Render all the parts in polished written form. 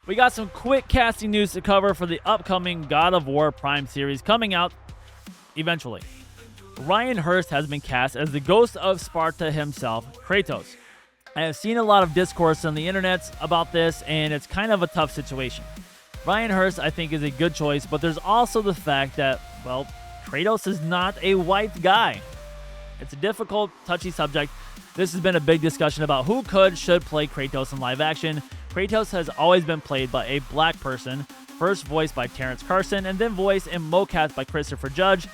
We got some quick casting news to cover for the upcoming God of War Prime series coming out eventually. Ryan Hurst has been cast as the ghost of Sparta himself, Kratos. I have seen a lot of discourse on the internet about this, and it's kind of a tough situation. Ryan Hurst, I think, is a good choice, but there's also the fact that, well, Kratos is not a white guy. It's a difficult, touchy subject. This has been a big discussion about who should play Kratos in live action. Kratos has always been played by a black person, first voiced by Terrence Carson, and then voiced and mocap by Christopher Judge.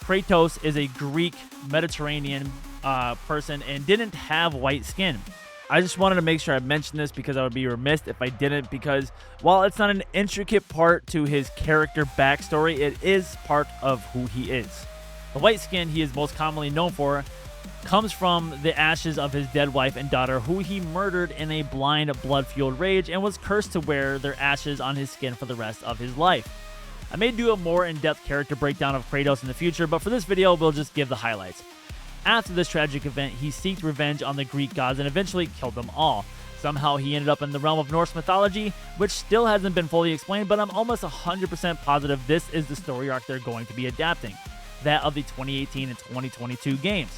Kratos is a Greek Mediterranean person and didn't have white skin. I just wanted to make sure I mentioned this because I would be remiss if I didn't, because while it's not an intricate part to his character backstory, it is part of who he is. The white skin he is most commonly known for comes from the ashes of his dead wife and daughter, who he murdered in a blind, blood-fueled rage and was cursed to wear their ashes on his skin for the rest of his life. I may do a more in-depth character breakdown of Kratos in the future, but for this video, we'll just give the highlights. After this tragic event, he sought revenge on the Greek gods and eventually killed them all. Somehow he ended up in the realm of Norse mythology, which still hasn't been fully explained, but I'm almost 100% positive this is the story arc they're going to be adapting, that of the 2018 and 2022 games.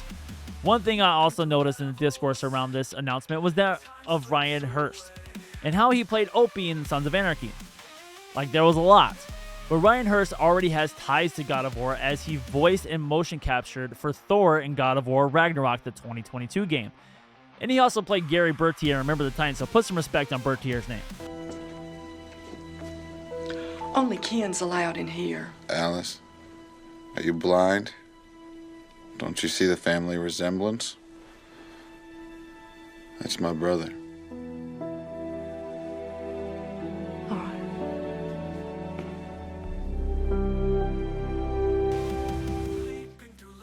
One thing I also noticed in the discourse around this announcement was that of Ryan Hurst and how he played Opie in Sons of Anarchy. Like, there was a lot. But Ryan Hurst already has ties to God of War, as he voiced and motion captured for Thor in God of War Ragnarok, the 2022 game. And he also played Gary Bertier in Remember the Titans, so put some respect on Bertier's name. Only Ken's allowed in here. Alice, are you blind? Don't you see the family resemblance? That's my brother. All right.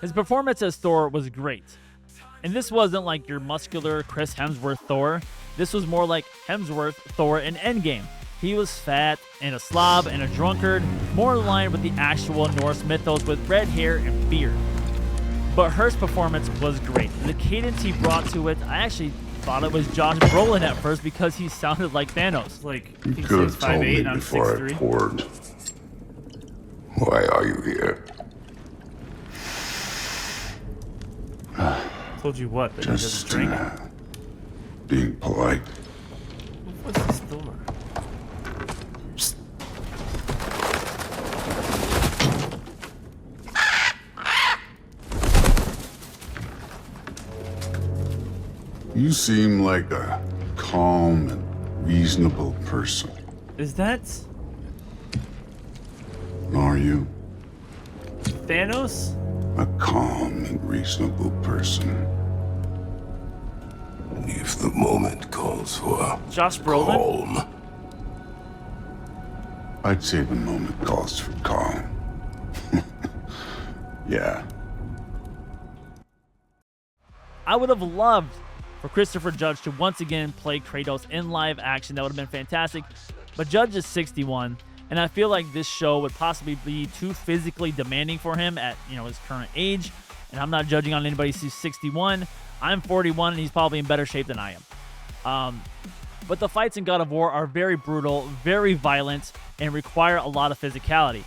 His performance as Thor was great. And this wasn't like your muscular Chris Hemsworth Thor. This was more like Hemsworth Thor in Endgame. He was fat and a slob and a drunkard, more in line with the actual Norse mythos with red hair and beard. But Hurst's performance was great. The cadence he brought to it, I actually thought it was Josh Brolin at first because he sounded like Thanos. Like, You could have told me and I'm before I 6'3". poured. Why are you here? Told you what? That he doesn't Just drink? being polite. What's this Thor? You seem like a calm and reasonable person. Is that Are you? Thanos? A calm and reasonable person. If the moment calls for Josh Brolin? calm, I'd say the moment calls for calm. Yeah. I would have loved for Christopher Judge to once again play Kratos in live action. That would have been fantastic. But Judge is 61, and I feel like this show would possibly be too physically demanding for him at, his current age. And I'm not judging on anybody who's 61. I'm 41, and he's probably in better shape than I am. But the fights in God of War are very brutal, very violent, and require a lot of physicality.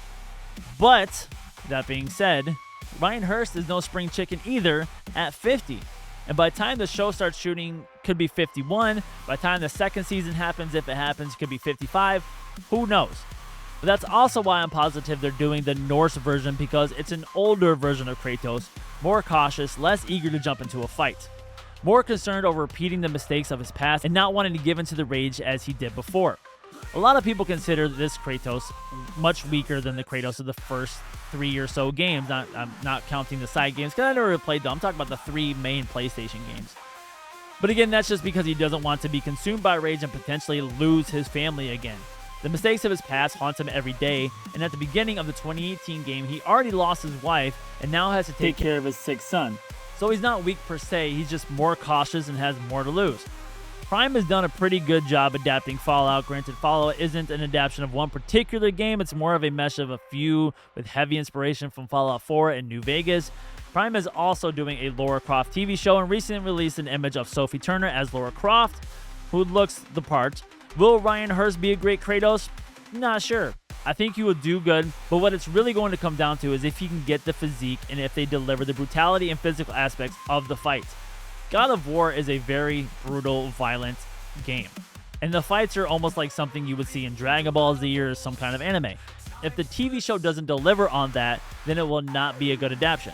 But that being said, Ryan Hurst is no spring chicken either at 50. And by the time the show starts shooting, could be 51. By the time the second season happens, if it happens, could be 55. Who knows? But that's also why I'm positive they're doing the Norse version, because it's an older version of Kratos, more cautious, less eager to jump into a fight, more concerned over repeating the mistakes of his past and not wanting to give into the rage as he did before. A lot of people consider this Kratos much weaker than the Kratos of the first 3 or so games. I'm not counting the side games because I never really played them. I'm talking about the 3 main PlayStation games. But again, that's just because he doesn't want to be consumed by rage and potentially lose his family again. The mistakes of his past haunt him every day, and at the beginning of the 2018 game, he already lost his wife and now has to take care of his sick son. So he's not weak per se, he's just more cautious and has more to lose. Prime has done a pretty good job adapting Fallout. Granted, Fallout isn't an adaptation of one particular game, it's more of a mesh of a few with heavy inspiration from Fallout 4 and New Vegas. Prime is also doing a Lara Croft TV show and recently released an image of Sophie Turner as Lara Croft, who looks the part, Will Ryan Hurst be a great Kratos? Not sure. I think he will do good, but what it's really going to come down to is if he can get the physique and if they deliver the brutality and physical aspects of the fights. God of War is a very brutal, violent game, and the fights are almost like something you would see in Dragon Ball Z or some kind of anime. If the TV show doesn't deliver on that, then it will not be a good adaptation.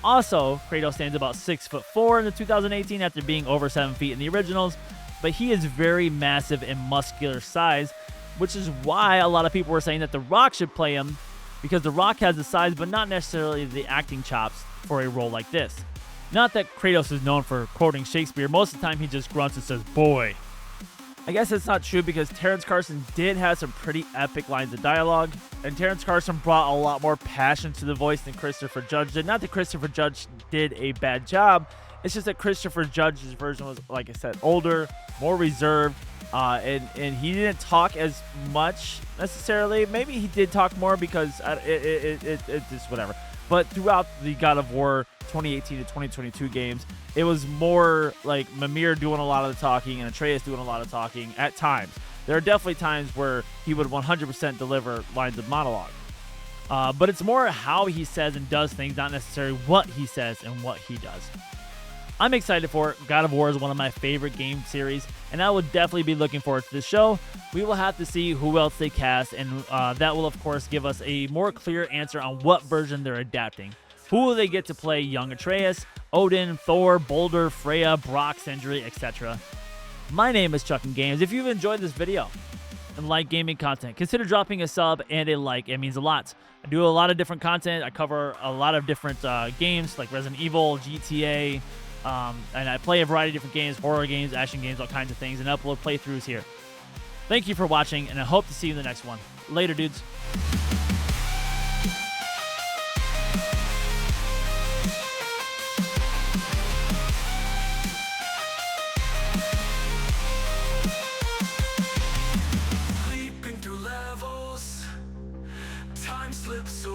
Also, Kratos stands about 6'4" in the 2018 after being over 7 feet in the originals, but he is very massive and muscular size, which is why a lot of people were saying that The Rock should play him, because The Rock has the size but not necessarily the acting chops for a role like this. Not that Kratos is known for quoting Shakespeare. Most of the time he just grunts and says, "Boy." I guess that's not true because Terrence Carson did have some pretty epic lines of dialogue, and Terrence Carson brought a lot more passion to the voice than Christopher Judge did. Not that Christopher Judge did a bad job, it's just that Christopher Judge's version was, like I said, older, more reserved, and he didn't talk as much necessarily. Maybe he did talk more because it's just whatever. But throughout the God of War 2018 to 2022 games, it was more like Mimir doing a lot of the talking and Atreus doing a lot of talking at times. There are definitely times where he would 100% deliver lines of monologue. But it's more how he says and does things, not necessarily what he says and what he does. I'm excited for it. God of War is one of my favorite game series, and I would definitely be looking forward to this show. We will have to see who else they cast, and that will, of course, give us a more clear answer on what version they're adapting. Who will they get to play young Atreus, Odin, Thor, Boulder, Freya, Brock, Sindri, etc.? My name is Chuck and Games. If you've enjoyed this video and like gaming content, consider dropping a sub and a like. It means a lot. I do a lot of different content. I cover a lot of different games like Resident Evil, GTA, and I play a variety of different games, horror games, action games, all kinds of things, and upload playthroughs here. Thank you for watching, and I hope to see you in the next one. Later, dudes. Leaping through levels, time slips away.